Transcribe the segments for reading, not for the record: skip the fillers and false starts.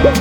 This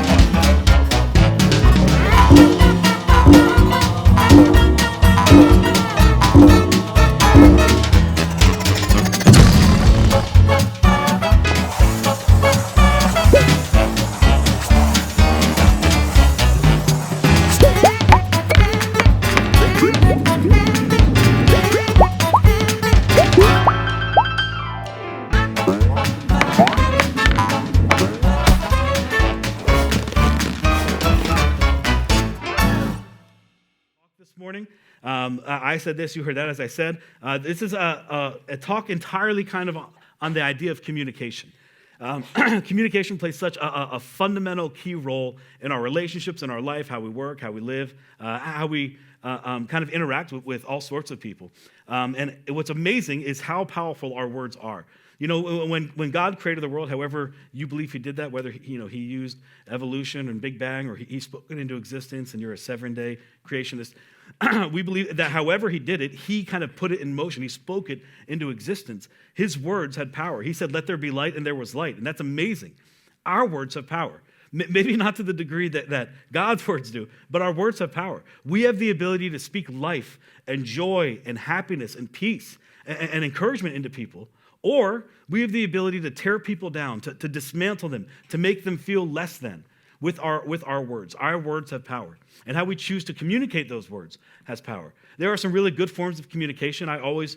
morning, I said this, you heard that as I said. This is a talk entirely kind of on the idea of communication. Communication plays such a fundamental key role in our relationships, in our life, how we work, how we live, how we kind of interact with all sorts of people. And what's amazing is how powerful our words are. You know, when God created the world, however you believe he did that, whether he used evolution and Big Bang or he spoke it into existence and you're a 7-day creationist, we believe that however he did it, he kind of put it in motion. He spoke it into existence. His words had power. He said, let there be light, and there was light. And that's amazing. Our words have power. Maybe not to the degree that God's words do, but our words have power. We have the ability to speak life and joy and happiness and peace and encouragement into people. Or we have the ability to tear people down, to dismantle them, to make them feel less than with our words. Our words have power. And how we choose to communicate those words has power. There are some really good forms of communication. I always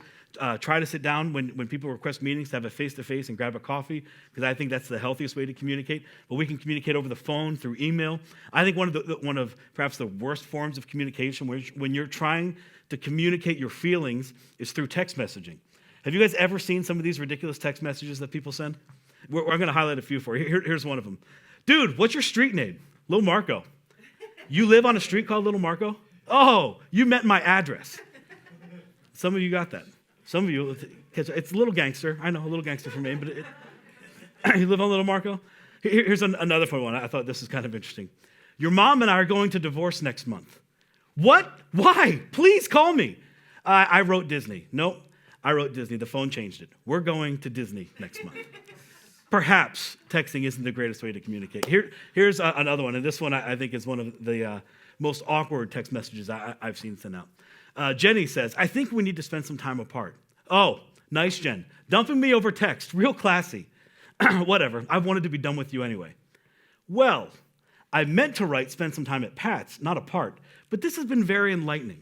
try to sit down when people request meetings to have a face-to-face and grab a coffee, because I think that's the healthiest way to communicate. But we can communicate over the phone, through email. I think one of perhaps the worst forms of communication when you're trying to communicate your feelings is through text messaging. Have you guys ever seen some of these ridiculous text messages that people send? I'm going to highlight a few for you. Here's one of them. Dude, what's your street name? Little Marco. You live on a street called Little Marco? Oh, you meant my address. Some of you got that. Some of you, it's a little gangster. I know, a little gangster for me, but you live on Little Marco? Here's another fun one. I thought this is kind of interesting. Your mom and I are going to divorce next month. What? Why? Please call me. I wrote Disney. Nope. I wrote Disney. The phone changed it. We're going to Disney next month. Perhaps texting isn't the greatest way to communicate. Here's another one, and this one I think is one of the most awkward text messages I've seen sent out. Jenny says, I think we need to spend some time apart. Oh, nice, Jen. Dumping me over text. Real classy. Whatever. I wanted to be done with you anyway. Well, I meant to write spend some time at Pat's, not apart, but this has been very enlightening.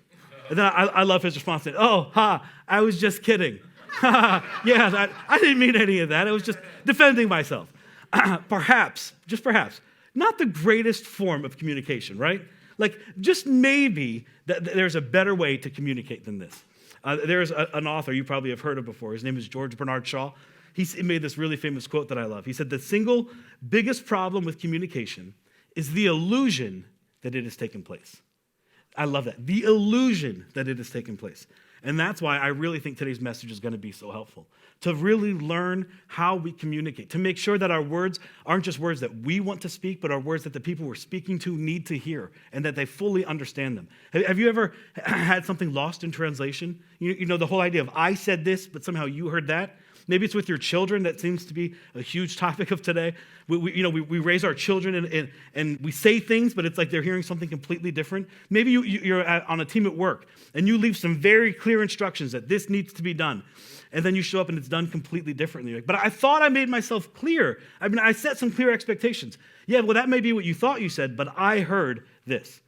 And then I love his response. I was just kidding. Yeah, I didn't mean any of that. I was just defending myself. Perhaps, just perhaps, not the greatest form of communication, right? Like, just maybe there's a better way to communicate than this. There's an author you probably have heard of before. His name is George Bernard Shaw. He made this really famous quote that I love. He said, the single biggest problem with communication is the illusion that it has taken place. I love that. The illusion that it has taken place. And that's why I really think today's message is going to be so helpful. To really learn how we communicate. To make sure that our words aren't just words that we want to speak, but are words that the people we're speaking to need to hear and that they fully understand them. Have you ever had something lost in translation? You know, the whole idea of I said this, but somehow you heard that. Maybe it's with your children. That seems to be a huge topic of today. We raise our children and we say things, but it's like they're hearing something completely different. Maybe you're on a team at work and you leave some very clear instructions that this needs to be done. And then you show up and it's done completely differently. But I thought I made myself clear. I set some clear expectations. Yeah, well, that may be what you thought you said, but I heard this.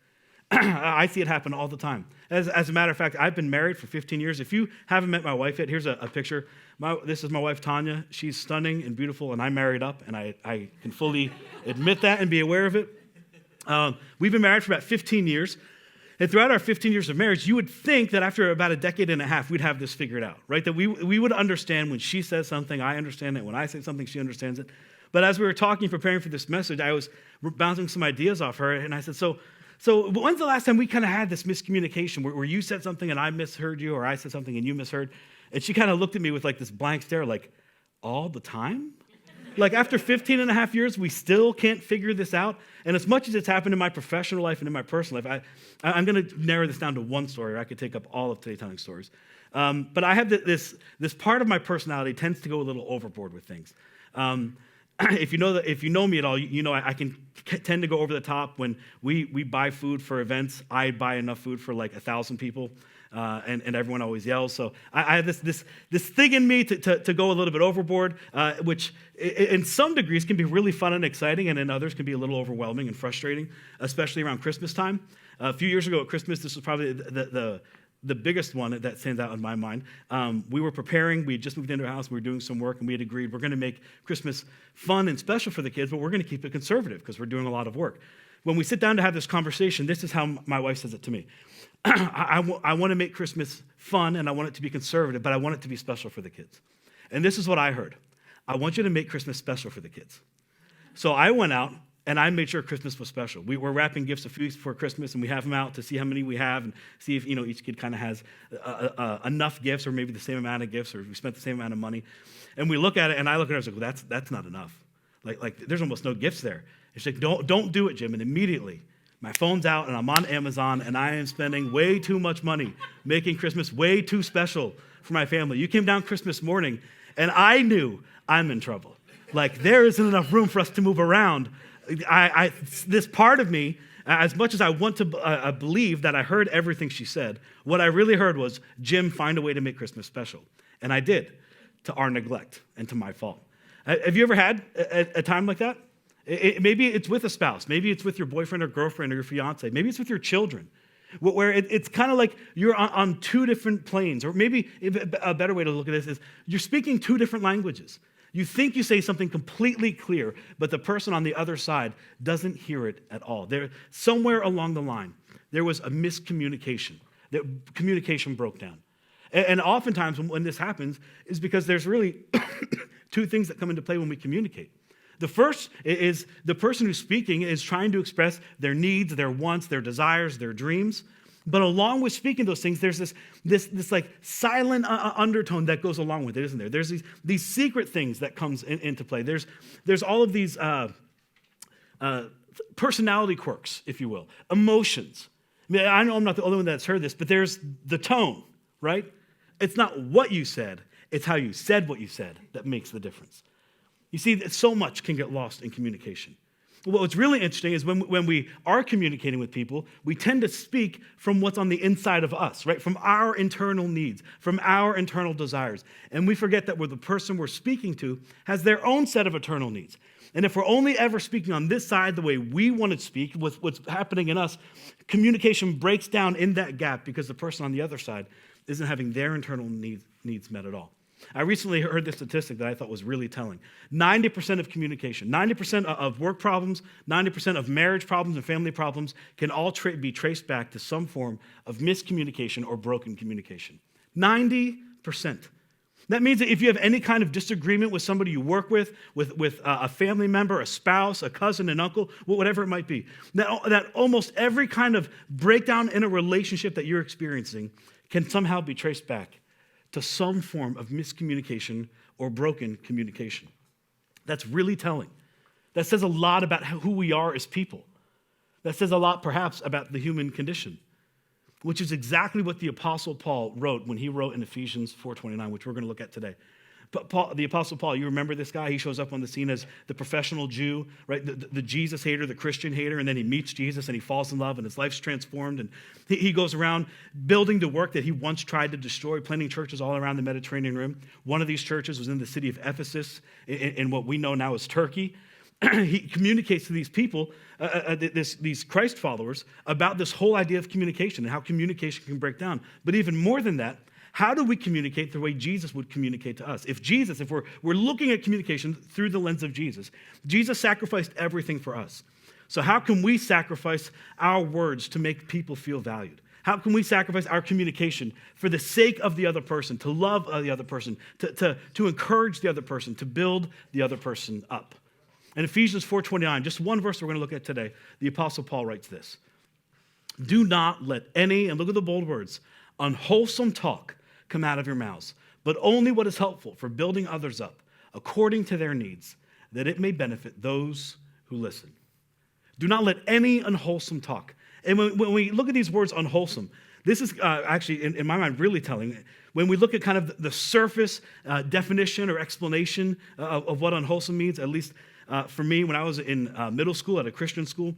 I see it happen all the time. As a matter of fact, I've been married for 15 years. If you haven't met my wife yet, here's a picture. This is my wife, Tanya. She's stunning and beautiful, and I married up, and I can fully admit that and be aware of it. We've been married for about 15 years. And throughout our 15 years of marriage, you would think that after about a decade and a half, we'd have this figured out, right? That we would understand when she says something, I understand it. When I say something, she understands it. But as we were talking, preparing for this message, I was bouncing some ideas off her, and I said, so when's the last time we kind of had this miscommunication where you said something and I misheard you, or I said something and you misheard? And she kind of looked at me with like this blank stare, like, all the time? Like after 15 and a half years, we still can't figure this out? And as much as it's happened in my professional life and in my personal life, I'm going to narrow this down to one story, or I could take up all of today telling stories. But I have this part of my personality tends to go a little overboard with things. If you know me at all, you know I can tend to go over the top when we buy food for events. I buy enough food for like 1,000 people, and everyone always yells. So I have this thing in me to go a little bit overboard, which in some degrees can be really fun and exciting, and in others can be a little overwhelming and frustrating, especially around Christmas time. A few years ago at Christmas, this was probably the biggest one that stands out in my mind. We were preparing. We had just moved into a house. We were doing some work, and we had agreed we're going to make Christmas fun and special for the kids, but we're going to keep it conservative because we're doing a lot of work. When we sit down to have this conversation, this is how my wife says it to me. I want to make Christmas fun, and I want it to be conservative, but I want it to be special for the kids. And this is what I heard. I want you to make Christmas special for the kids. So I went out, and I made sure Christmas was special. We were wrapping gifts a few weeks before Christmas, and we have them out to see how many we have and see if each kid kind of has enough gifts or maybe the same amount of gifts or we spent the same amount of money. And we look at it, and I look at her and I was like, well, that's not enough. Like there's almost no gifts there. And she's like, don't do it, Jim. And immediately, my phone's out, and I'm on Amazon, and I am spending way too much money making Christmas way too special for my family. You came down Christmas morning, and I knew I'm in trouble. Like, there isn't enough room for us to move around. This part of me, as much as I want to believe that I heard everything she said, what I really heard was, Jim, find a way to make Christmas special. And I did, to our neglect and to my fault. Have you ever had a time like that? Maybe it's with a spouse. Maybe it's with your boyfriend or girlfriend or your fiance. Maybe it's with your children, where it's kind of like you're on two different planes. Or maybe a better way to look at this is you're speaking two different languages. You think you say something completely clear, but the person on the other side doesn't hear it at all. Somewhere along the line, there was a miscommunication. Communication broke down. And oftentimes when this happens is because there's really two things that come into play when we communicate. The first is the person who's speaking is trying to express their needs, their wants, their desires, their dreams. But along with speaking those things, there's this like silent undertone that goes along with it, isn't there? There's these secret things that comes into play. There's all of these personality quirks, if you will, emotions. I know I'm not the only one that's heard this, but there's the tone, right? It's not what you said, it's how you said what you said that makes the difference. You see, so much can get lost in communication. What's really interesting is when we are communicating with people, we tend to speak from what's on the inside of us, right? From our internal needs, from our internal desires. And we forget that the person we're speaking to has their own set of eternal needs. And if we're only ever speaking on this side the way we want to speak, with what's happening in us, communication breaks down in that gap because the person on the other side isn't having their internal needs met at all. I recently heard this statistic that I thought was really telling. 90% of communication, 90% of work problems, 90% of marriage problems and family problems can all be traced back to some form of miscommunication or broken communication. 90%. That means that if you have any kind of disagreement with somebody you work with a family member, a spouse, a cousin, an uncle, whatever it might be, that almost every kind of breakdown in a relationship that you're experiencing can somehow be traced back to some form of miscommunication or broken communication. That's really telling. That says a lot about who we are as people. That says a lot, perhaps, about the human condition, which is exactly what the Apostle Paul wrote when he wrote in Ephesians 4:29, which we're going to look at today. But the Apostle Paul, you remember this guy? He shows up on the scene as the professional Jew, right? The Jesus hater, the Christian hater, and then he meets Jesus and he falls in love and his life's transformed. And he goes around building the work that he once tried to destroy, planting churches all around the Mediterranean Rim. One of these churches was in the city of Ephesus in what we know now as Turkey. He communicates to these people, these Christ followers, about this whole idea of communication and how communication can break down. But even more than that, how do we communicate the way Jesus would communicate to us? If we're looking at communication through the lens of Jesus, Jesus sacrificed everything for us. So how can we sacrifice our words to make people feel valued? How can we sacrifice our communication for the sake of the other person, to love the other person, to encourage the other person, to build the other person up? In Ephesians 4:29, just one verse we're going to look at today, the Apostle Paul writes this: "Do not let any," and look at the bold words, "unwholesome talk come out of your mouths, but only what is helpful for building others up according to their needs, that it may benefit those who listen." Do not let any unwholesome talk. And when we look at these words unwholesome, this is actually, in my mind, really telling. When we look at kind of the surface definition or explanation of what unwholesome means, at least for me, when I was in middle school at a Christian school,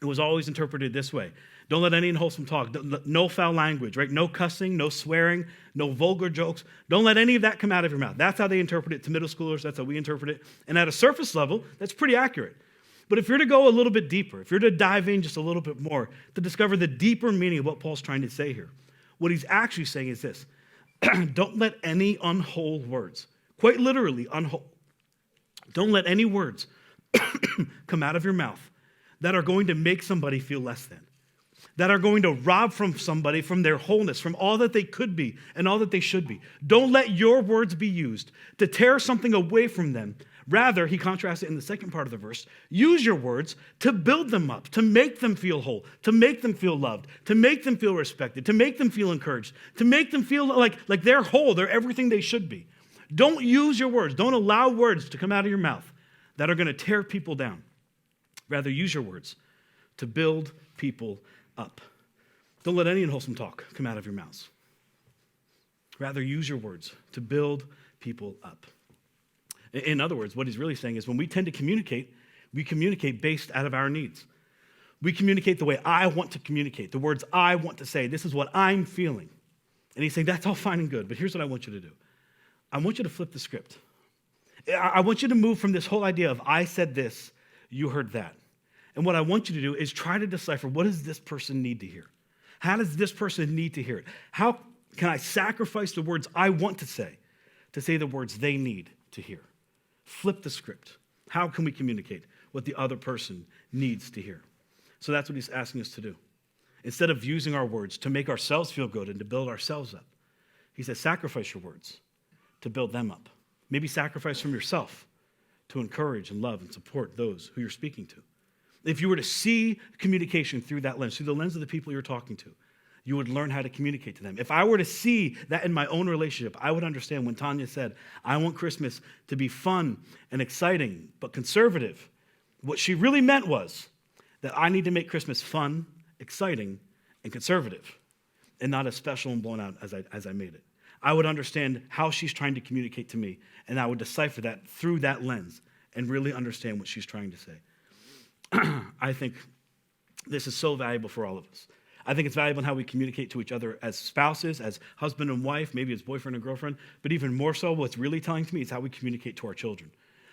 it was always interpreted this way. Don't let any unwholesome talk, no foul language, right? No cussing, no swearing, no vulgar jokes. Don't let any of that come out of your mouth. That's how they interpret it to middle schoolers. That's how we interpret it. And at a surface level, that's pretty accurate. But if you're to go a little bit deeper, if you're to dive in just a little bit more to discover the deeper meaning of what Paul's trying to say here, what he's actually saying is this. Don't let any unwhole words, quite literally unwhole, don't let any words come out of your mouth that are going to make somebody feel less than, that are going to rob from somebody from their wholeness, from all that they could be and all that they should be. Don't let your words be used to tear something away from them. Rather, he contrasts it in the second part of the verse, use your words to build them up, to make them feel whole, to make them feel loved, to make them feel respected, to make them feel encouraged, to make them feel like they're whole, they're everything they should be. Don't use your words. Don't allow words to come out of your mouth that are going to tear people down. Rather, use your words to build people up. Don't let any unwholesome talk come out of your mouths. Rather, use your words to build people up. In other words, what he's really saying is when we tend to communicate, we communicate based out of our needs. We communicate the way I want to communicate, the words I want to say. This is what I'm feeling. And he's saying, that's all fine and good, but here's what I want you to do. I want you to flip the script. I want you to move from this whole idea of I said this, you heard that. And what I want you to do is try to decipher, what does this person need to hear? How does this person need to hear it? How can I sacrifice the words I want to say the words they need to hear? Flip the script. How can we communicate what the other person needs to hear? So that's what he's asking us to do. Instead of using our words to make ourselves feel good and to build ourselves up, he says, sacrifice your words to build them up. Maybe sacrifice from yourself to encourage and love and support those who you're speaking to. If you were to see communication through that lens, through the lens of the people you're talking to, you would learn how to communicate to them. If I were to see that in my own relationship, I would understand when Tanya said, I want Christmas to be fun and exciting, but conservative. What she really meant was that I need to make Christmas fun, exciting, and conservative, and not as special and blown out as I made it. I would understand how she's trying to communicate to me, and I would decipher that through that lens and really understand what she's trying to say. I think this is so valuable for all of us. I think it's valuable in how we communicate to each other as spouses, as husband and wife, maybe as boyfriend and girlfriend, but even more so, what's really telling to me is how we communicate to our children.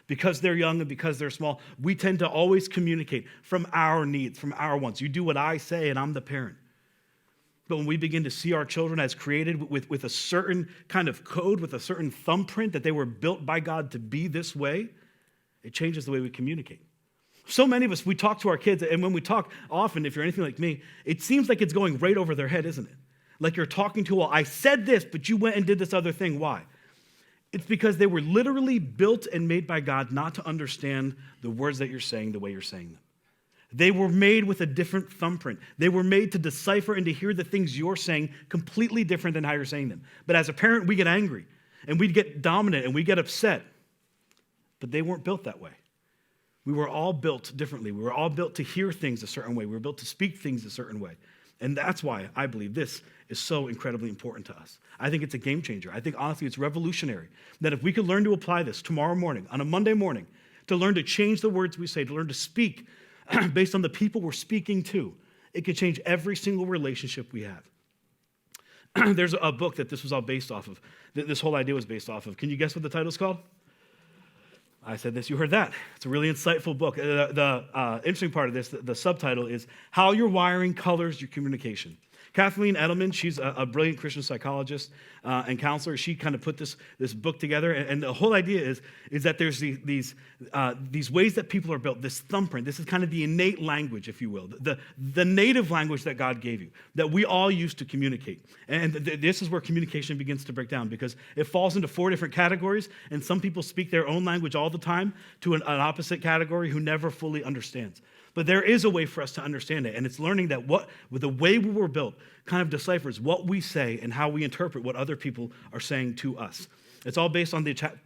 Because they're young and because they're small, we tend to always communicate from our needs, from our wants. You do what I say and I'm the parent. But when we begin to see our children as created with a certain kind of code, with a certain thumbprint that they were built by God to be this way, it changes the way we communicate. So many of us, we talk to our kids, and when we talk often, if you're anything like me, it seems like it's going right over their head, isn't it? Like you're talking to, well, I said this, but you went and did this other thing. Why? It's because they were literally built and made by God not to understand the words that you're saying the way you're saying them. They were made with a different thumbprint. They were made to decipher and to hear the things you're saying completely different than how you're saying them. But as a parent, we get angry, and we get dominant, and we get upset. But they weren't built that way. We were all built differently. We were all built to hear things a certain way. We were built to speak things a certain way. And that's why I believe this is so incredibly important to us. I think it's a game changer. I think, honestly, it's revolutionary that if we could learn to apply this tomorrow morning, on a Monday morning, to learn to change the words we say, to learn to speak based on the people we're speaking to, it could change every single relationship we have. There's a book that this was all based off of. This whole idea was based off of. Can you guess what the title's called? I said this, you heard that. It's a really insightful book. The interesting part of this, the subtitle is How Your Wiring Colors Your Communication. Kathleen Edelman, she's a brilliant Christian psychologist and counselor. She kind of put this book together, and the whole idea is that there's these ways that people are built, this thumbprint. This is kind of the innate language, if you will, the native language that God gave you, that we all use to communicate. And this is where communication begins to break down, because it falls into 4 different categories, and some people speak their own language all the time to an opposite category who never fully understands. But there is a way for us to understand it, and it's learning that the way we were built kind of deciphers what we say and how we interpret what other people are saying to us. It's all based on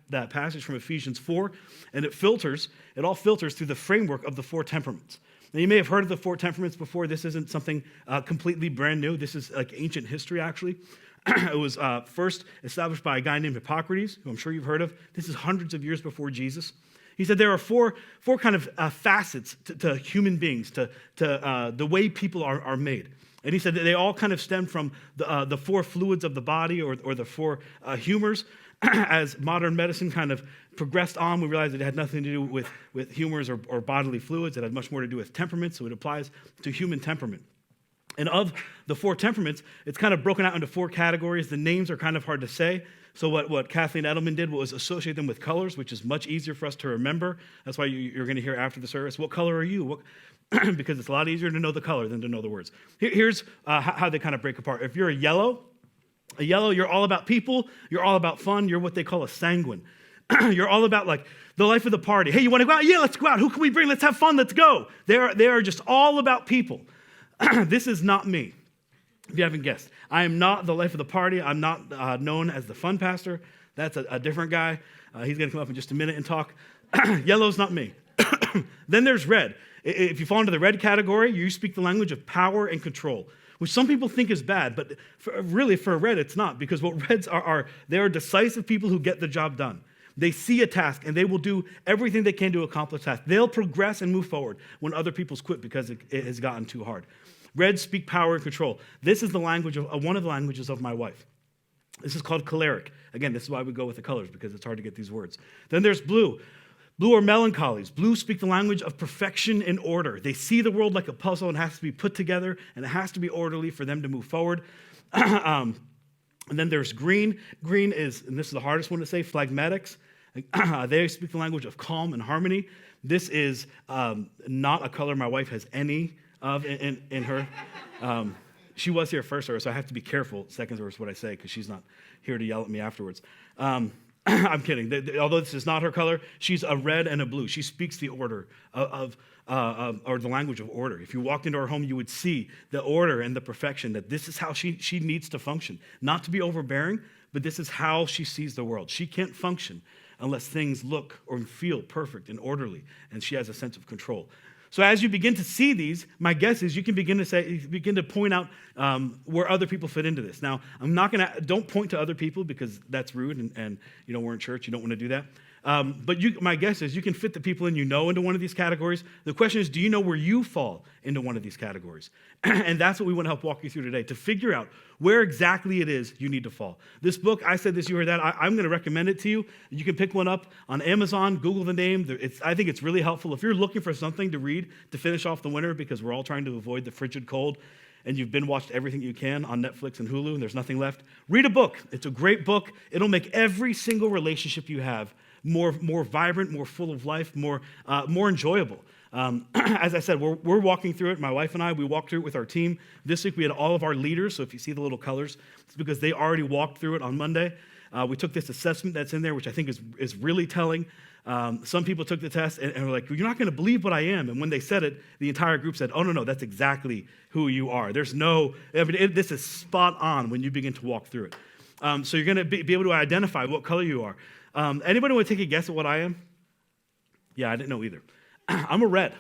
that passage from Ephesians 4, and it all filters through the framework of the 4 temperaments. Now, you may have heard of the 4 temperaments before. This isn't something completely brand new. This is like ancient history, actually. It was first established by a guy named Hippocrates, who I'm sure you've heard of. This is hundreds of years before Jesus. He said there are four kind of facets to human beings, to the way people are made. And he said that they all kind of stem from the four fluids of the body or the four humors. As modern medicine kind of progressed on, we realized it had nothing to do with humors or bodily fluids. It had much more to do with temperament, so it applies to human temperament. And of the four temperaments, it's kind of broken out into four categories. The names are kind of hard to say. So what Kathleen Edelman did was associate them with colors, which is much easier for us to remember. That's why you're going to hear after the service, what color are you? Because it's a lot easier to know the color than to know the words. Here's how they kind of break apart. If you're a yellow, you're all about people. You're all about fun. You're what they call a sanguine. You're all about like the life of the party. Hey, you want to go out? Yeah, let's go out. Who can we bring? Let's have fun. Let's go. They are just all about people. This is not me, if you haven't guessed. I am not the life of the party. I'm not known as the fun pastor. That's a different guy. He's going to come up in just a minute and talk. Yellow's not me. Then there's red. If you fall into the red category, you speak the language of power and control, which some people think is bad, but really for a red, it's not, because what reds are they are decisive people who get the job done. They see a task, and they will do everything they can to accomplish that task. They'll progress and move forward when other people's quit because it has gotten too hard. Reds speak power and control. This is the language of one of the languages of my wife. This is called choleric. Again, this is why we go with the colors, because it's hard to get these words. Then there's blue. Blue are melancholies. Blue speak the language of perfection and order. They see the world like a puzzle and has to be put together, and it has to be orderly for them to move forward. And then there's green. Green is, and this is the hardest one to say, phlegmatics. They speak the language of calm and harmony. This is not a color my wife has any of in her. She was here first service, so I have to be careful second service what I say, because she's not here to yell at me afterwards. I'm kidding. Although this is not her color, she's a red and a blue. She speaks the order or the language of order. If you walked into our home, you would see the order and the perfection, that this is how she needs to function. Not to be overbearing, but this is how she sees the world. She can't function unless things look or feel perfect and orderly, and she has a sense of control. So as you begin to see these, my guess is you can begin to point out where other people fit into this. Now, don't point to other people, because that's rude, and we're in church, you don't want to do that. But my guess is you can fit the people into one of these categories. The question is, do you know where you fall into one of these categories? And that's what we want to help walk you through today, to figure out where exactly it is you need to fall. This book, I said this, you heard that, I'm going to recommend it to you. You can pick one up on Amazon, Google the name. I think it's really helpful. If you're looking for something to read to finish off the winter, because we're all trying to avoid the frigid cold, and you've been watched everything you can on Netflix and Hulu, and there's nothing left, read a book. It's a great book. It'll make every single relationship you have more vibrant, more full of life, more enjoyable. As I said, we're walking through it. My wife and I, we walked through it with our team. This week we had all of our leaders, so if you see the little colors, it's because they already walked through it on Monday. We took this assessment that's in there, which I think is really telling. Some people took the test and were like, you're not going to believe what I am. And when they said it, the entire group said, oh, no, that's exactly who you are. This is spot on when you begin to walk through it. So you're going to be able to identify what color you are. Anybody want to take a guess at what I am? Yeah, I didn't know either. I'm a red.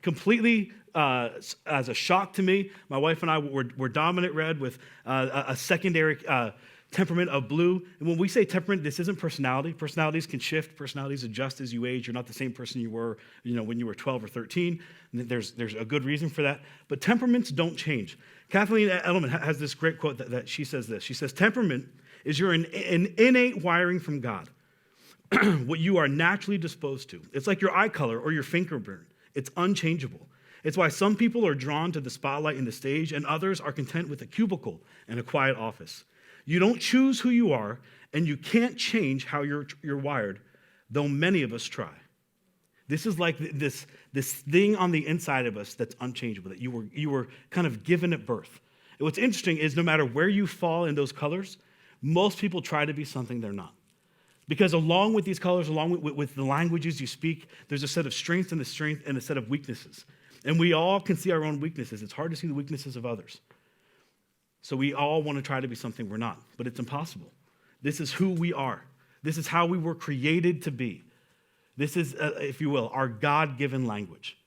Completely as a shock to me. My wife and I were dominant red with a secondary temperament of blue. And when we say temperament, this isn't personality. Personalities can shift. Personalities adjust as you age. You're not the same person you were, when you were 12 or 13. And there's a good reason for that. But temperaments don't change. Kathleen Edelman has this great quote that she says this. She says, temperament is your an innate wiring from God. What you are naturally disposed to. It's like your eye color or your fingerprint. It's unchangeable. It's why some people are drawn to the spotlight and the stage, and others are content with a cubicle and a quiet office. You don't choose who you are, and you can't change how you're wired, though many of us try. This is like this thing on the inside of us that's unchangeable, that you were kind of given at birth. And what's interesting is no matter where you fall in those colors, most people try to be something they're not. Because along with these colors, along with the languages you speak, there's a set of strengths and a set of weaknesses. And we all can see our own weaknesses. It's hard to see the weaknesses of others. So we all want to try to be something we're not, but it's impossible. This is who we are. This is how we were created to be. This is, if you will, our God-given language.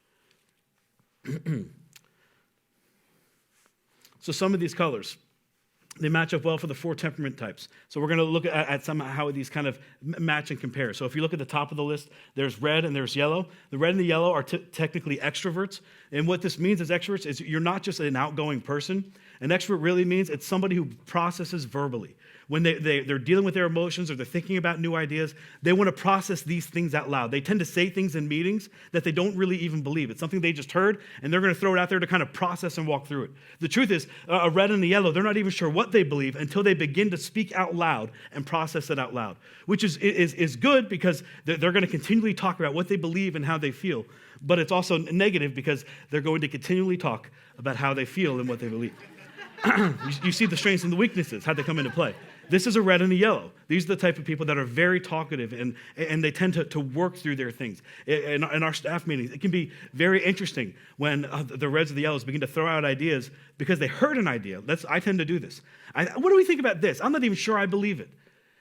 So some of these colors. they match up well for the 4 temperament types. So we're going to look at some how these kind of match and compare. So if you look at the top of the list, there's red and there's yellow. The red and the yellow are technically extroverts. And what this means as extroverts is you're not just an outgoing person. An extrovert really means it's somebody who processes verbally. When they're dealing with their emotions or they're thinking about new ideas, they want to process these things out loud. They tend to say things in meetings that they don't really even believe. It's something they just heard, and they're going to throw it out there to kind of process and walk through it. The truth is, a red and a yellow, they're not even sure what they believe until they begin to speak out loud and process it out loud, which is good because they're going to continually talk about what they believe and how they feel. But it's also negative because they're going to continually talk about how they feel and what they believe. You see the strengths and the weaknesses, how they come into play. This is a red and a yellow. These are the type of people that are very talkative, and they tend to work through their things. In our staff meetings, it can be very interesting when the reds or the yellows begin to throw out ideas because they heard an idea. I tend to do this. What do we think about this? I'm not even sure I believe it.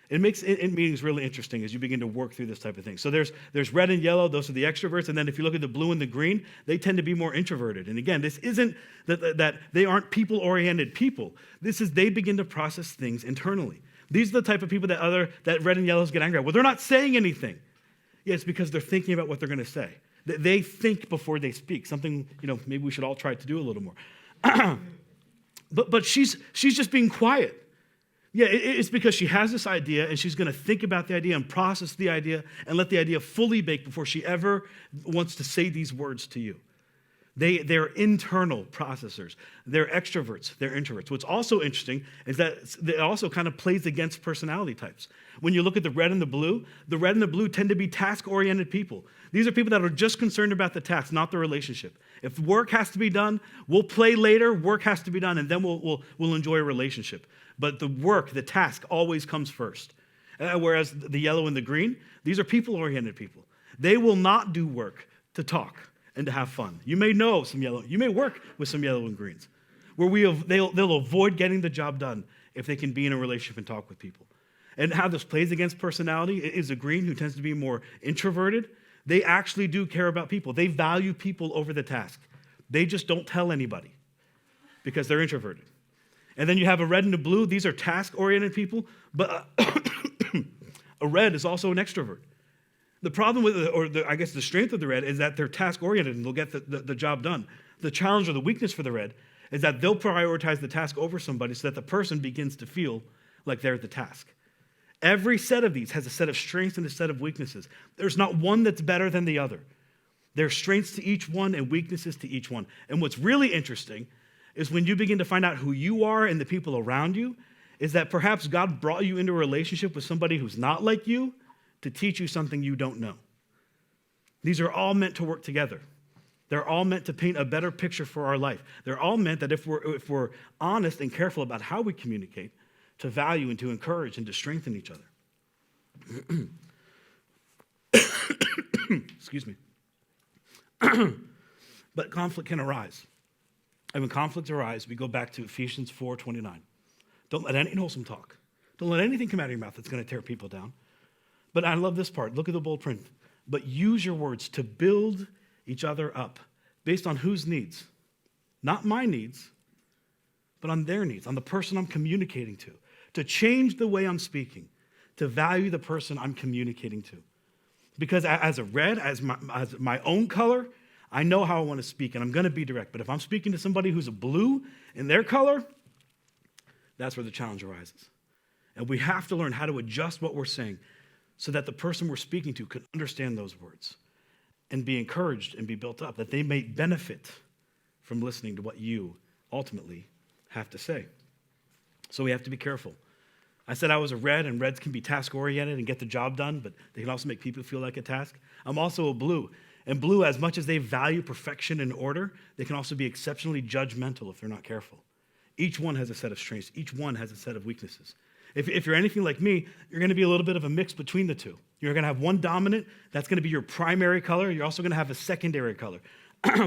It makes meetings really interesting as you begin to work through this type of thing. So there's red and yellow. Those are the extroverts. And then if you look at the blue and the green, they tend to be more introverted. And again, this isn't that they aren't people-oriented people. This is they begin to process things internally. These are the type of people that red and yellows get angry at. Well, they're not saying anything. Yeah, it's because they're thinking about what they're going to say. They think before they speak. Something, maybe we should all try to do a little more. But she's just being quiet. Yeah, it's because she has this idea, and she's going to think about the idea and process the idea and let the idea fully bake before she ever wants to say these words to you. They're internal processors. They're extroverts. They're introverts. What's also interesting is that it also kind of plays against personality types. When you look at the red and the blue tend to be task-oriented people. These are people that are just concerned about the task, not the relationship. If work has to be done, we'll play later. Work has to be done, and then we'll enjoy a relationship. But the work, the task, always comes first. Whereas the yellow and the green, these are people-oriented people. They will not do work to talk and to have fun. You may know some yellow. You may work with some yellow and greens, where they'll avoid getting the job done if they can be in a relationship and talk with people. And how this plays against personality is a green who tends to be more introverted. They actually do care about people. They value people over the task. They just don't tell anybody because they're introverted. And then you have a red and a blue. These are task-oriented people, but a red is also an extrovert. The problem with, I guess the strength of the red is that they're task-oriented and they'll get the job done. The challenge or the weakness for the red is that they'll prioritize the task over somebody so that the person begins to feel like they're the task. Every set of these has a set of strengths and a set of weaknesses. There's not one that's better than the other. There are strengths to each one and weaknesses to each one. And what's really interesting is when you begin to find out who you are and the people around you, is that perhaps God brought you into a relationship with somebody who's not like you to teach you something you don't know. These are all meant to work together. They're all meant to paint a better picture for our life. They're all meant that if we're honest and careful about how we communicate, to value and to encourage and to strengthen each other. Excuse me. But conflict can arise. And when conflicts arise, we go back to Ephesians 4:29. Don't let any unwholesome talk. Don't let anything come out of your mouth that's going to tear people down. But I love this part. Look at the bold print. But use your words to build each other up based on whose needs? Not my needs, but on their needs, on the person I'm communicating to change the way I'm speaking, to value the person I'm communicating to. Because as a red, as my own color, I know how I want to speak, and I'm going to be direct. But if I'm speaking to somebody who's a blue in their color, that's where the challenge arises. And we have to learn how to adjust what we're saying so that the person we're speaking to can understand those words and be encouraged and be built up, that they may benefit from listening to what you ultimately have to say. So we have to be careful. I said I was a red, and reds can be task-oriented and get the job done, but they can also make people feel like a task. I'm also a blue. And blue, as much as they value perfection and order, they can also be exceptionally judgmental if they're not careful. Each one has a set of strengths. Each one has a set of weaknesses. If you're anything like me, you're going to be a little bit of a mix between the two. You're going to have one dominant, that's going to be your primary color. You're also going to have a secondary color,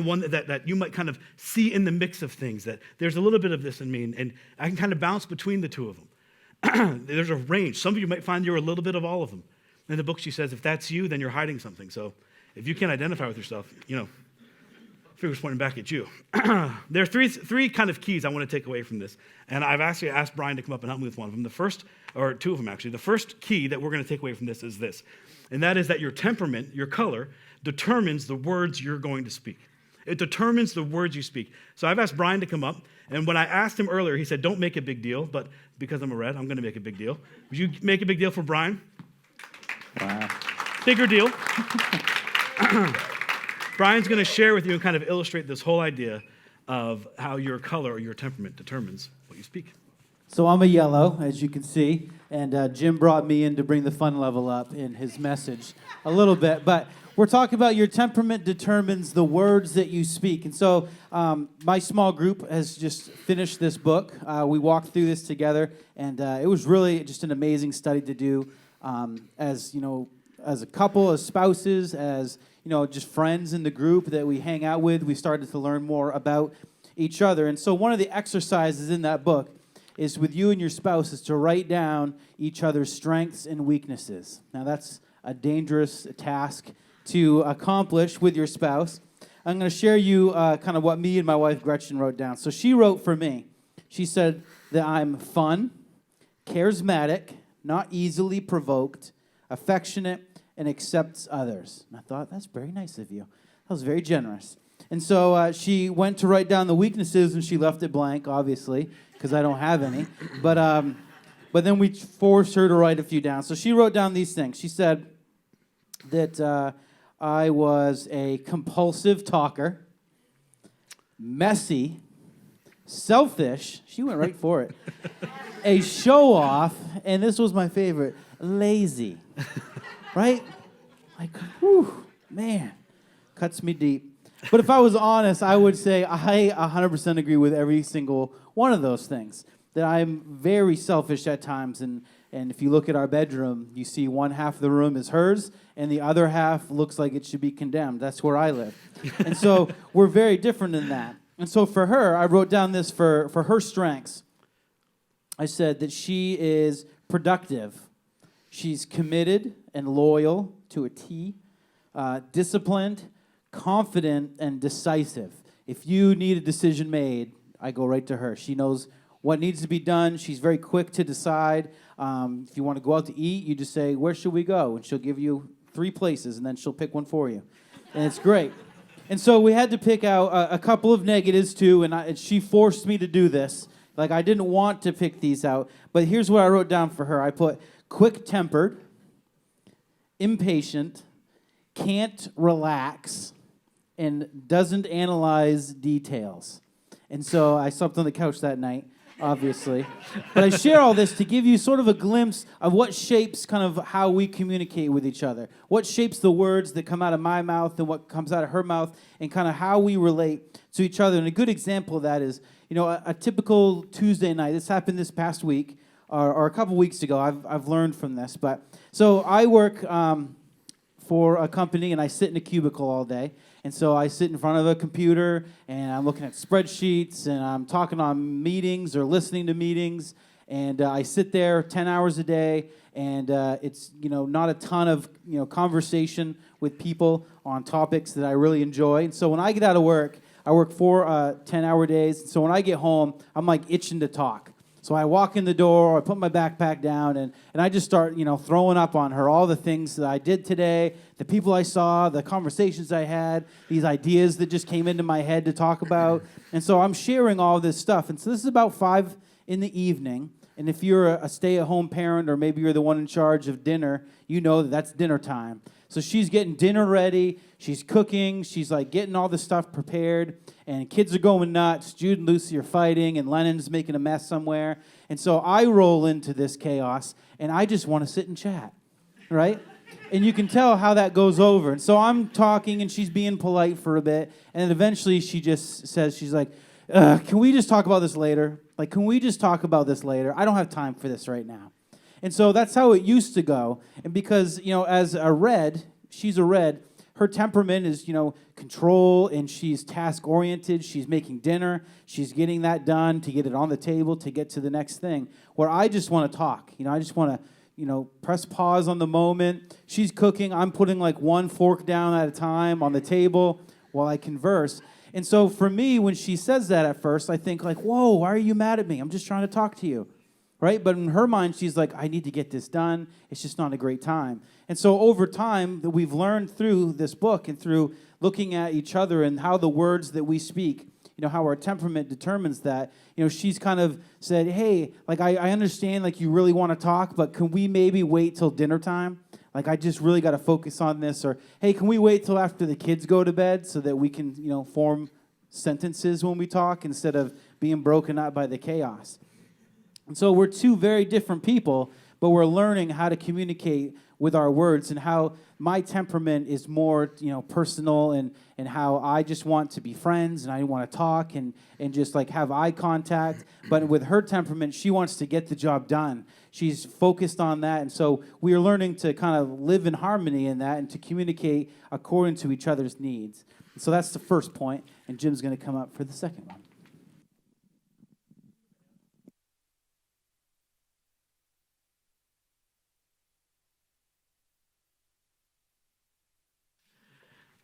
one that you might kind of see in the mix of things, that there's a little bit of this in me, and I can kind of bounce between the two of them. There's a range. Some of you might find you're a little bit of all of them. In the book, she says, if that's you, then you're hiding something. So if you can't identify with yourself, Fingers pointing back at you. There are three kind of keys I want to take away from this. And I've actually asked Brian to come up and help me with one of them. The first, or two of them actually, the first key that we're going to take away from this is this. And that is that your temperament, your color, determines the words you're going to speak. It determines the words you speak. So I've asked Brian to come up. And when I asked him earlier, he said, don't make a big deal. But because I'm a red, I'm going to make a big deal. Would you make a big deal for Brian? Wow. Bigger deal. Brian's going to share with you and kind of illustrate this whole idea of how your color or your temperament determines what you speak. So I'm a yellow, as you can see, and Jim brought me in to bring the fun level up in his message a little bit. But we're talking about your temperament determines the words that you speak. And so my small group has just finished this book. We walked through this together, and it was really just an amazing study to do as a couple, as spouses, as just friends in the group that we hang out with. We started to learn more about each other. And so one of the exercises in that book is with you and your spouse is to write down each other's strengths and weaknesses. Now that's a dangerous task to accomplish with your spouse. I'm going to share you kind of what me and my wife Gretchen wrote down. So she wrote for me. She said that I'm fun, charismatic, not easily provoked, affectionate, and accepts others. And I thought, that's very nice of you. That was very generous. And so she went to write down the weaknesses, and she left it blank, obviously, because I don't have any. But then we forced her to write a few down. So she wrote down these things. She said that I was a compulsive talker, messy, selfish. She went right for it. A show-off, and this was my favorite, lazy. Right? Like, whew, man, cuts me deep. But if I was honest, I would say I 100% agree with every single one of those things. That I'm very selfish at times, and if you look at our bedroom, you see one half of the room is hers, and the other half looks like it should be condemned. That's where I live. And so we're very different in that. And so for her, I wrote down this for her strengths. I said that she is productive. She's committed and loyal to a T, disciplined, confident, and decisive. If you need a decision made, I go right to her. She knows what needs to be done. She's very quick to decide. If you want to go out to eat, you just say, where should we go? And she'll give you 3 places, and then she'll pick one for you. And it's great. And so we had to pick out a couple of negatives, too, and she forced me to do this. Like, I didn't want to pick these out. But here's what I wrote down for her. I put quick-tempered, impatient, can't relax, and doesn't analyze details. And so I slept on the couch that night, obviously. But I share all this to give you sort of a glimpse of what shapes kind of how we communicate with each other. What shapes the words that come out of my mouth and what comes out of her mouth, and kind of how we relate to each other. And a good example of that is, a typical Tuesday night. This happened this past week, or a couple weeks ago. I've learned from this. But so I work for a company, and I sit in a cubicle all day. And so I sit in front of a computer, and I'm looking at spreadsheets, and I'm talking on meetings or listening to meetings. And I sit there 10 hours a day, and it's not a ton of conversation with people on topics that I really enjoy. And so when I get out of work, I work 4 10-hour days. So when I get home, I'm like itching to talk. So I walk in the door, I put my backpack down, and I just start, throwing up on her all the things that I did today, the people I saw, the conversations I had, these ideas that just came into my head to talk about. And so I'm sharing all this stuff. And so this is about 5 in the evening. And if you're a stay-at-home parent, or maybe you're the one in charge of dinner, you know that that's dinner time. So she's getting dinner ready, she's cooking, she's like getting all the stuff prepared, and kids are going nuts, Jude and Lucy are fighting, and Lennon's making a mess somewhere. And so I roll into this chaos, and I just want to sit and chat, right? And you can tell how that goes over. And so I'm talking, and she's being polite for a bit, and then eventually she just says, she's like, can we just talk about this later? Like, can we just talk about this later? I don't have time for this right now. And so that's how it used to go. And because, as a red, she's a red, her temperament is, control, and she's task-oriented. She's making dinner. She's getting that done to get it on the table to get to the next thing. Where I just want to talk. I just want to, press pause on the moment. She's cooking. I'm putting like one fork down at a time on the table while I converse. And so for me, when she says that at first, I think like, whoa, why are you mad at me? I'm just trying to talk to you, right? But in her mind, she's like, I need to get this done. It's just not a great time. And so over time, that we've learned through this book and through looking at each other and how the words that we speak, how our temperament determines that. She's kind of said, hey, like I understand like you really want to talk, but can we maybe wait till dinner time? Like I just really got to focus on this. Or, hey, can we wait till after the kids go to bed so that we can, form sentences when we talk instead of being broken up by the chaos? And so we're two very different people, but we're learning how to communicate with our words, and how my temperament is more, personal, and how I just want to be friends and I want to talk and just like have eye contact. But with her temperament, she wants to get the job done. She's focused on that. And so we are learning to kind of live in harmony in that and to communicate according to each other's needs. So that's the first point, and Jim's going to come up for the second one.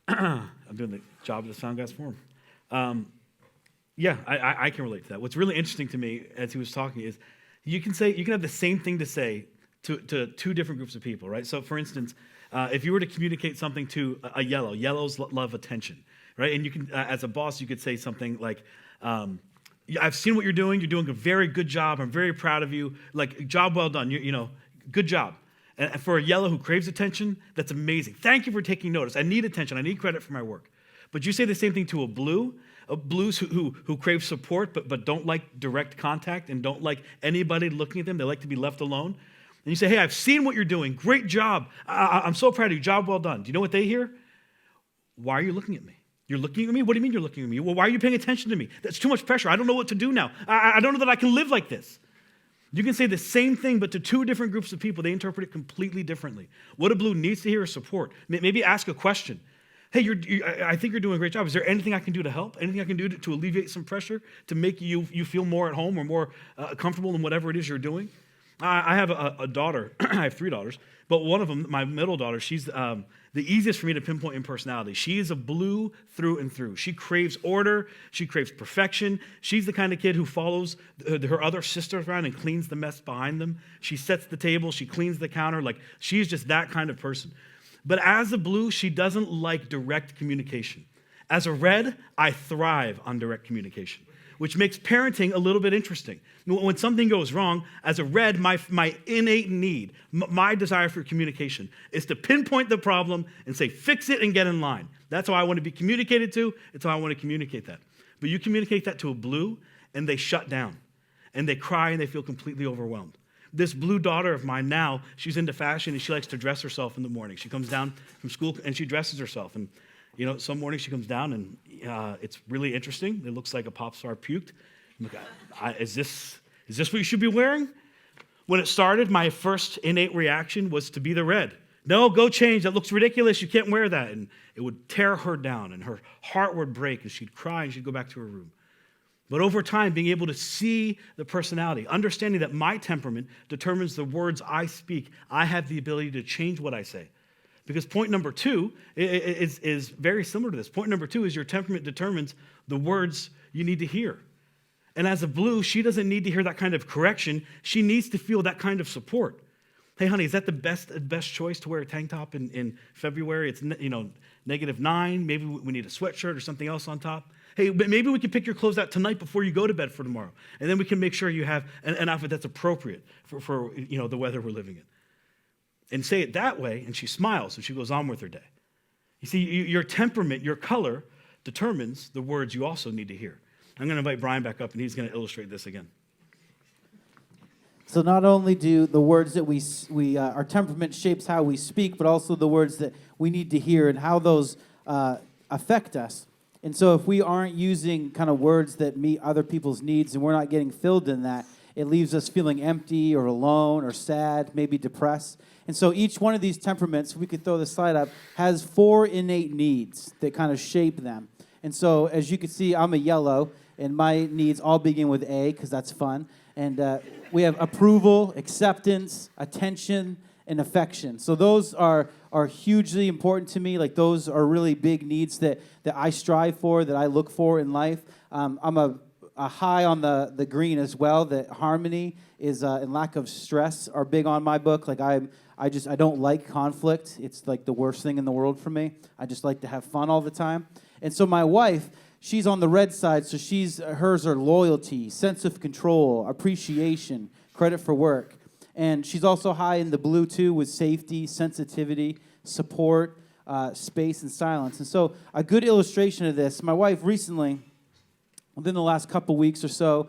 I'm doing the job of the sound guys for him. Yeah, I can relate to that. What's really interesting to me as he was talking is you can have the same thing to say to two different groups of people, right? So for instance, if you were to communicate something to a yellows love attention, right? And you can, as a boss, you could say something like, I've seen what you're doing a very good job, I'm very proud of you, like job well done, good job. And for a yellow who craves attention, that's amazing. Thank you for taking notice. I need attention. I need credit for my work. But you say the same thing to a blues who crave support but don't like direct contact and don't like anybody looking at them. They like to be left alone. And you say, hey, I've seen what you're doing. Great job. I'm so proud of you. Job well done. Do you know what they hear? Why are you looking at me? You're looking at me? What do you mean you're looking at me? Well, why are you paying attention to me? That's too much pressure. I don't know what to do now. I don't know that I can live like this. You can say the same thing, but to two different groups of people, they interpret it completely differently. What a blue needs to hear is support. Maybe ask a question. Hey, I think you're doing a great job. Is there anything I can do to help? Anything I can do to alleviate some pressure, to make you feel more at home or more comfortable in whatever it is you're doing? I have a daughter. I have 3 daughters, but one of them, my middle daughter, she's the easiest for me to pinpoint in personality. She is a blue through and through. She craves order. She craves perfection. She's the kind of kid who follows her other sisters around and cleans the mess behind them. She sets the table. She cleans the counter. Like, she's just that kind of person. But as a blue, she doesn't like direct communication. As a red, I thrive on direct communication, which makes parenting a little bit interesting. When something goes wrong, as a red, my innate need, my desire for communication is to pinpoint the problem and say, fix it and get in line. That's how I want to be communicated to. It's how I want to communicate that. But you communicate that to a blue, and they shut down, and they cry, and they feel completely overwhelmed. This blue daughter of mine now, she's into fashion, and she likes to dress herself in the morning. She comes down from school, and she dresses herself. And some mornings she comes down, and it's really interesting. It looks like a pop star puked. I'm like, is this what you should be wearing? When it started, my first innate reaction was to be the red. No, go change. That looks ridiculous. You can't wear that. And it would tear her down, and her heart would break, and she'd cry, and she'd go back to her room. But over time, being able to see the personality, understanding that my temperament determines the words I speak, I have the ability to change what I say. Because point number 2 is very similar to this. Point number 2 is your temperament determines the words you need to hear. And as a blue, she doesn't need to hear that kind of correction. She needs to feel that kind of support. Hey, honey, is that the best choice to wear a tank top in February? It's -9. Maybe we need a sweatshirt or something else on top. Hey, but maybe we can pick your clothes out tonight before you go to bed for tomorrow. And then we can make sure you have an outfit that's appropriate for the weather we're living in. And say it that way, and she smiles, and she goes on with her day. You see, your temperament, your color, determines the words you also need to hear. I'm going to invite Brian back up, and he's going to illustrate this again. So not only do the words that we our temperament shapes how we speak, but also the words that we need to hear and how those affect us. And so if we aren't using kind of words that meet other people's needs and we're not getting filled in that, it leaves us feeling empty or alone or sad, maybe depressed. And so each one of these temperaments, we could throw the slide up, has 4 innate needs that kind of shape them. And so as you can see, I'm a yellow, and my needs all begin with A, because that's fun. And we have approval, acceptance, attention, and affection. So those are hugely important to me. Like those are really big needs that I strive for, that I look for in life. I'm a high on the green as well, that harmony is and lack of stress are big on my book. Like I don't like conflict. It's like the worst thing in the world for me. I just like to have fun all the time. And so my wife, she's on the red side, so hers are loyalty, sense of control, appreciation, credit for work. And she's also high in the blue too, with safety, sensitivity, support, space, and silence. And so a good illustration of this, my wife recently, within the last couple weeks or so,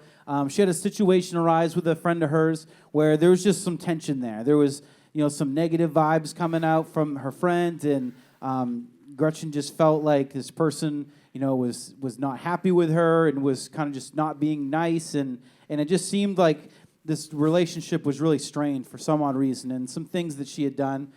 she had a situation arise with a friend of hers where there was just some tension there. There was, some negative vibes coming out from her friend, and Gretchen just felt like this person, was not happy with her and was kind of just not being nice, and it just seemed like this relationship was really strained for some odd reason, and some things that she had done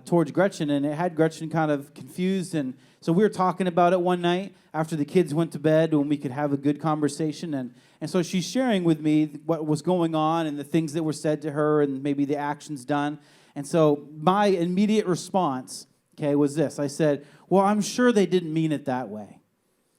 towards Gretchen, and it had Gretchen kind of confused. And so we were talking about it one night after the kids went to bed when we could have a good conversation, and so she's sharing with me what was going on and the things that were said to her and maybe the actions done. And so my immediate response, was this. I said, well, I'm sure they didn't mean it that way.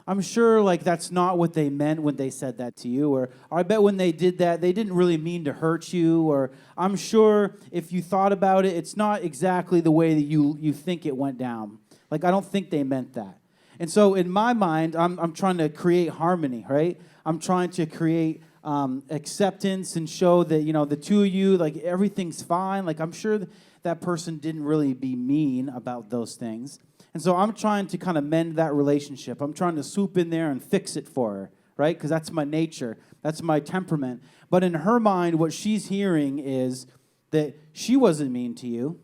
I'm sure that's not what they meant when they said that to you, or I bet when they did that, they didn't really mean to hurt you, or I'm sure if you thought about it, it's not exactly the way that you think it went down. I don't think they meant that. And so in my mind, I'm trying to create harmony, right? I'm trying to create acceptance and show that, the two of you, everything's fine. I'm sure that person didn't really be mean about those things. And so I'm trying to kind of mend that relationship. I'm trying to swoop in there and fix it for her, right? Because that's my nature. That's my temperament. But in her mind, what she's hearing is that she wasn't mean to you.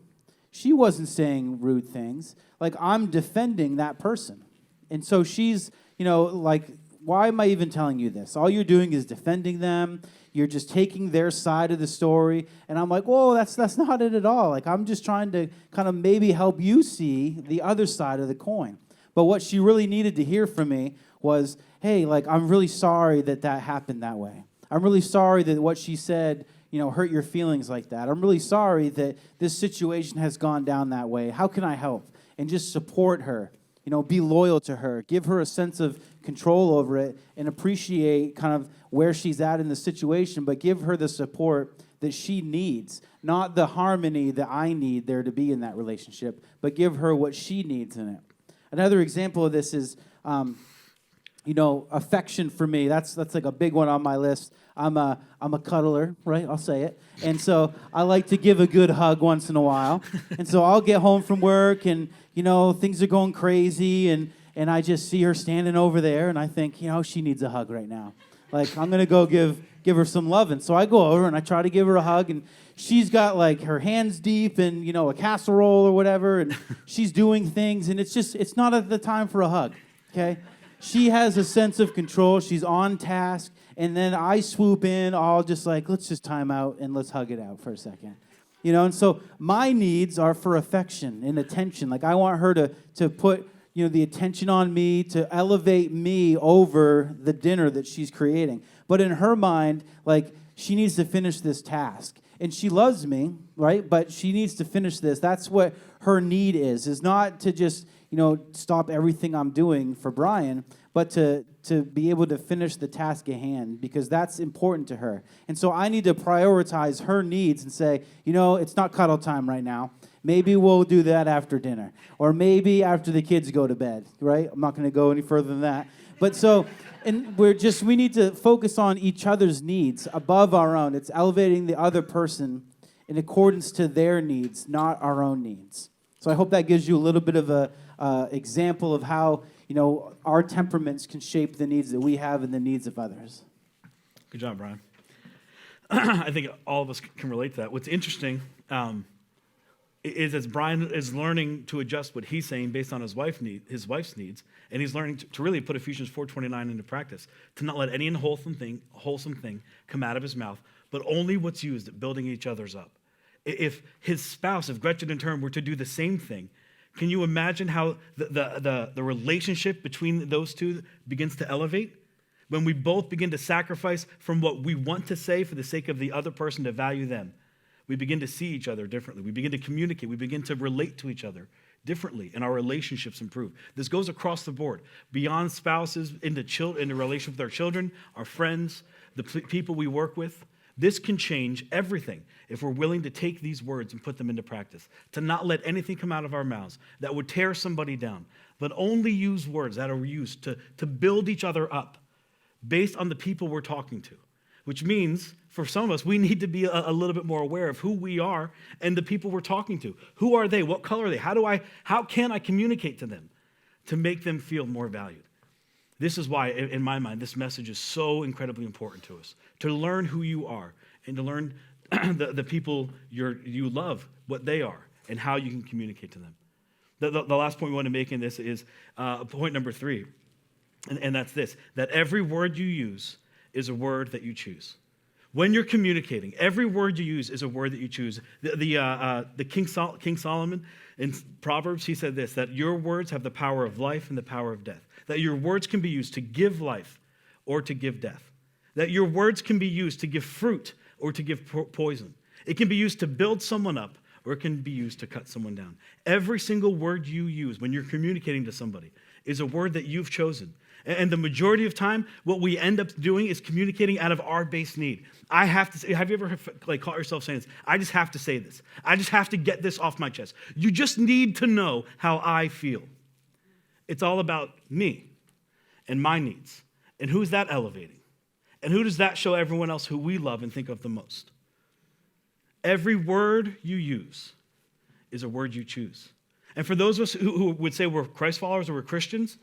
She wasn't saying rude things. I'm defending that person. And so she's, why am I even telling you this? All you're doing is defending them. You're just taking their side of the story. And I'm like, whoa, that's not it at all. I'm just trying to kind of maybe help you see the other side of the coin. But what she really needed to hear from me was, hey, I'm really sorry that happened that way. I'm really sorry that what she said, hurt your feelings like that. I'm really sorry that this situation has gone down that way. How can I help? And just support her. Be loyal to her, give her a sense of control over it, and appreciate kind of where she's at in the situation, but give her the support that she needs, not the harmony that I need there to be in that relationship, but give her what she needs in it. Another example of this is, affection for me. That's a big one on my list. I'm a cuddler, right? I'll say it. And so I like to give a good hug once in a while. And so I'll get home from work and, things are going crazy and I just see her standing over there and I think, she needs a hug right now. I'm going to go give her some love. And so I go over and I try to give her a hug, and she's got her hands deep in, a casserole or whatever, and she's doing things, and it's not at the time for a hug, okay? She has a sense of control. She's on task. And then I swoop in, all just let's just time out and let's hug it out for a second. And so my needs are for affection and attention. I want her to put, the attention on me, to elevate me over the dinner that she's creating. But in her mind, she needs to finish this task. And she loves me, right? But she needs to finish this. That's what her need is not to just, stop everything I'm doing for Brian, but to be able to finish the task at hand, because that's important to her. And so I need to prioritize her needs and say, it's not cuddle time right now. Maybe we'll do that after dinner, or maybe after the kids go to bed, right? I'm not going to go any further than that. But so, and we need to focus on each other's needs above our own. It's elevating the other person in accordance to their needs, not our own needs. So I hope that gives you a little bit of a example of how, our temperaments can shape the needs that we have and the needs of others. Good job, Brian. I think all of us can relate to that. What's interesting is as Brian is learning to adjust what he's saying based on his wife's needs, and he's learning to really put Ephesians 4:29 into practice, to not let any unwholesome thing come out of his mouth, but only what's used at building each other's up. If his spouse, if Gretchen in turn were to do the same thing, can you imagine how the relationship between those two begins to elevate? When we both begin to sacrifice from what we want to say for the sake of the other person to value them. We begin to see each other differently. We begin to communicate. We begin to relate to each other differently, and our relationships improve. This goes across the board, beyond spouses, into relationship with our children, our friends, the people we work with. This can change everything if we're willing to take these words and put them into practice, to not let anything come out of our mouths that would tear somebody down, but only use words that are used to build each other up based on the people we're talking to, which means for some of us, we need to be a little bit more aware of who we are and the people we're talking to. Who are they? What color are they? How can I communicate to them to make them feel more valued? This is why, in my mind, this message is so incredibly important to us, to learn who you are and to learn the people you love, what they are, and how you can communicate to them. The last point we want to make in this is point number 3, and that's this, that every word you use is a word that you choose. When you're communicating, every word you use is a word that you choose. The King Solomon in Proverbs, he said this, that your words have the power of life and the power of death. That your words can be used to give life or to give death. That your words can be used to give fruit or to give poison. It can be used to build someone up or it can be used to cut someone down. Every single word you use when you're communicating to somebody is a word that you've chosen. And the majority of time, what we end up doing is communicating out of our base need. I have to say, have you ever caught yourself saying this? I just have to say this. I just have to get this off my chest. You just need to know how I feel. It's all about me and my needs. And who's that elevating? And who does that show everyone else who we love and think of the most? Every word you use is a word you choose. And for those of us who would say we're Christ followers or we're Christians,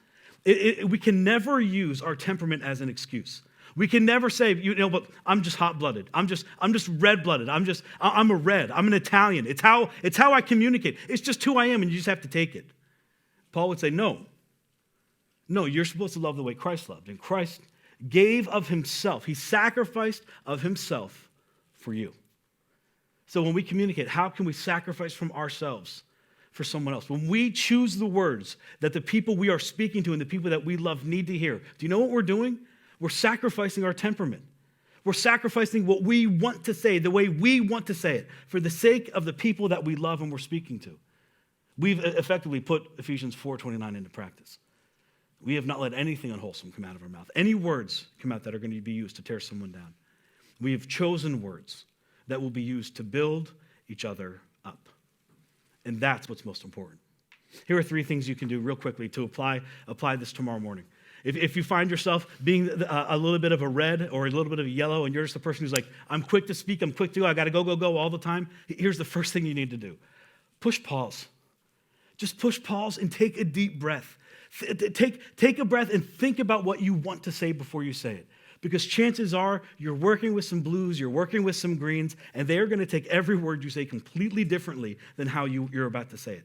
we can never use our temperament as an excuse. We can never say, but I'm just hot-blooded. I'm just red-blooded. I'm a red. I'm an Italian. It's how I communicate. It's just who I am, and you just have to take it. Paul would say, no, you're supposed to love the way Christ loved. And Christ gave of himself. He sacrificed of himself for you. So when we communicate, how can we sacrifice from ourselves for someone else? When we choose the words that the people we are speaking to and the people that we love need to hear, do you know what we're doing? We're sacrificing our temperament. We're sacrificing what we want to say, the way we want to say it, for the sake of the people that we love and we're speaking to. We've effectively put Ephesians 4:29 into practice. We have not let anything unwholesome come out of our mouth. Any words come out that are going to be used to tear someone down. We have chosen words that will be used to build each other up. And that's what's most important. Here are 3 things you can do real quickly to apply this tomorrow morning. If you find yourself being a little bit of a red or a little bit of a yellow and you're just a person who's like, I'm quick to speak, I'm quick to go, I got to go all the time, here's the first thing you need to do. Push pause. Just push pause and take a deep breath. Take a breath and think about what you want to say before you say it. Because chances are you're working with some blues, you're working with some greens, and they're going to take every word you say completely differently than how you're about to say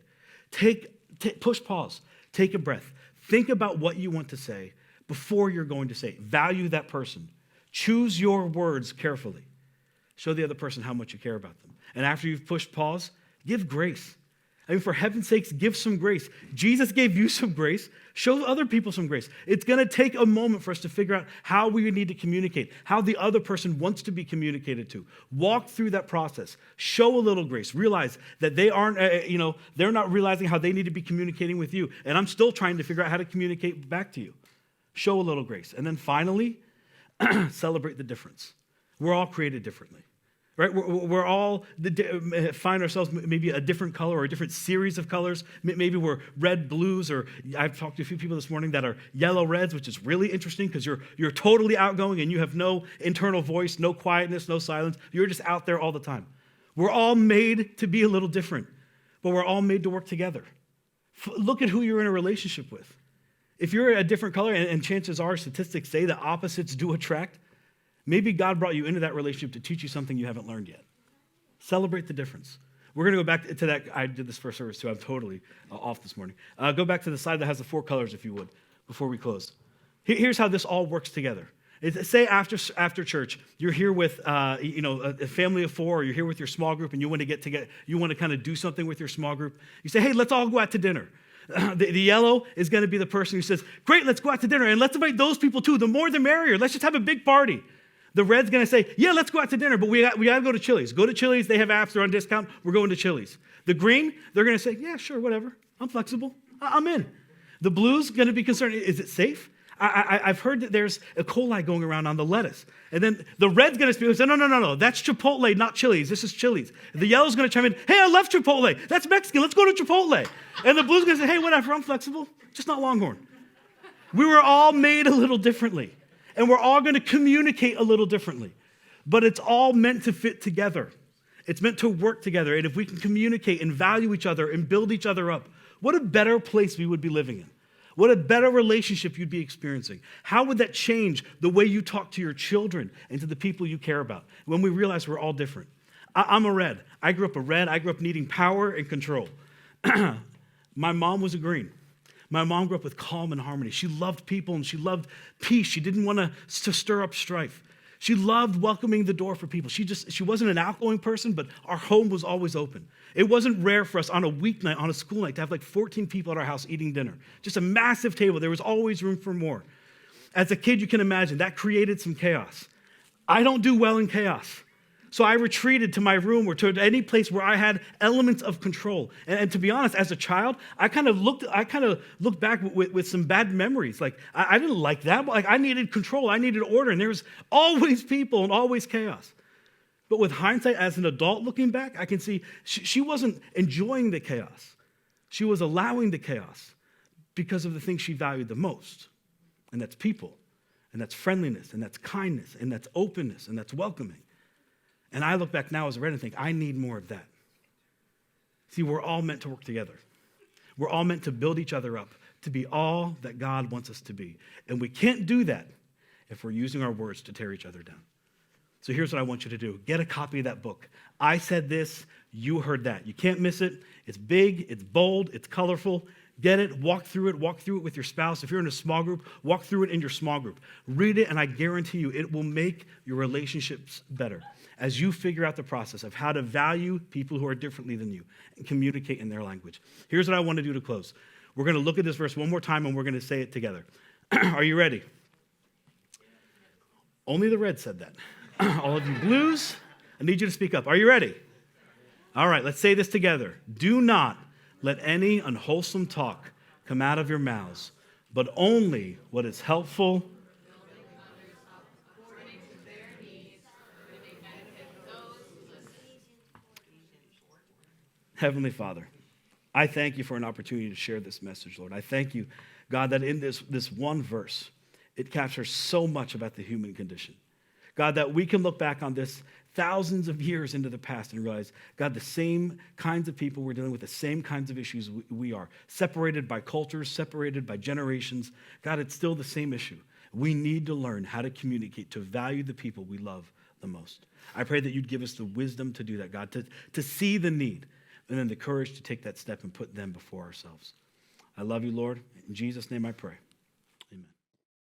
it. Push pause. Take a breath. Think about what you want to say before you're going to say it. Value that person. Choose your words carefully. Show the other person how much you care about them. And after you've pushed pause, give grace. I mean, for heaven's sakes, give some grace. Jesus gave you some grace. Show other people some grace. It's going to take a moment for us to figure out how we need to communicate, how the other person wants to be communicated to. Walk through that process. Show a little grace. Realize that they aren't, they're not realizing how they need to be communicating with you. And I'm still trying to figure out how to communicate back to you. Show a little grace. And then finally, celebrate the difference. We're all created differently. Right? We're all find ourselves maybe a different color or a different series of colors. Maybe we're red blues, or I've talked to a few people this morning that are yellow reds, which is really interesting because you're totally outgoing and you have no internal voice, no quietness, no silence. You're just out there all the time. We're all made to be a little different, but we're all made to work together. Look at who you're in a relationship with. If you're a different color, and chances are statistics say that opposites do attract, maybe God brought you into that relationship to teach you something you haven't learned yet. Celebrate the difference. We're going to go back to that. I did this first service too. I'm totally off this morning. Go back to the slide that has the 4 colors, if you would, before we close. Here's how this all works together. Say after church, you're here with a family of 4, or you're here with your small group, and you want to kind of do something with your small group. You say, hey, let's all go out to dinner. The yellow is going to be the person who says, great, let's go out to dinner, and let's invite those people too. The more the merrier. Let's just have a big party. The red's going to say, yeah, let's go out to dinner, but we got to go to Chili's. Go to Chili's. They have apps. They're on discount. We're going to Chili's. The green, they're going to say, yeah, sure, whatever. I'm flexible. I'm in. The blue's going to be concerned. Is it safe? I've heard that there's E. coli going around on the lettuce. And then the red's going to speak and say, no. That's Chipotle, not Chili's. This is Chili's. The yellow's going to chime in, hey, I love Chipotle. That's Mexican. Let's go to Chipotle. And the blue's going to say, hey, whatever, I'm flexible. Just not Longhorn. We were all made a little differently. And we're all going to communicate a little differently. But it's all meant to fit together. It's meant to work together. And if we can communicate and value each other and build each other up, what a better place we would be living in. What a better relationship you'd be experiencing. How would that change the way you talk to your children and to the people you care about when we realize we're all different? I'm a red. I grew up a red. I grew up needing power and control. My mom was a green. My mom grew up with calm and harmony. She loved people and she loved peace. She didn't want to stir up strife. She loved welcoming the door for people. She wasn't an outgoing person, but our home was always open. It wasn't rare for us on a weeknight, on a school night, to have like 14 people at our house eating dinner. Just a massive table. There was always room for more. As a kid, you can imagine, that created some chaos. I don't do well in chaos. So I retreated to my room or to any place where I had elements of control. And to be honest, as a child, I kind of looked back with some bad memories. Like, I didn't like that. But like, I needed control. I needed order. And there was always people and always chaos. But with hindsight, as an adult looking back, I can see she wasn't enjoying the chaos. She was allowing the chaos because of the things she valued the most. And that's people. And that's friendliness. And that's kindness. And that's openness. And that's welcoming. And I look back now as a red and think, I need more of that. See, we're all meant to work together. We're all meant to build each other up, to be all that God wants us to be. And we can't do that if we're using our words to tear each other down. So here's what I want you to do. Get a copy of that book. I said this, you heard that. You can't miss it. It's big, it's bold, it's colorful. Get it, walk through it with your spouse. If you're in a small group, walk through it in your small group. Read it, and I guarantee you it will make your relationships better as you figure out the process of how to value people who are differently than you and communicate in their language. Here's what I want to do to close. We're going to look at this verse one more time, and we're going to say it together. Are you ready? Only the red said that. All of you blues, I need you to speak up. Are you ready? All right, let's say this together. Do not let any unwholesome talk come out of your mouths, but only what is helpful. Heavenly Father, I thank you for an opportunity to share this message, Lord. I thank you, God, that in this one verse, it captures so much about the human condition. God, that we can look back on this thousands of years into the past and realize, God, the same kinds of people we're dealing with, the same kinds of issues we are, separated by cultures, separated by generations. God, it's still the same issue. We need to learn how to communicate, to value the people we love the most. I pray that you'd give us the wisdom to do that, God, to see the need, and then the courage to take that step and put them before ourselves. I love you, Lord. In Jesus' name I pray.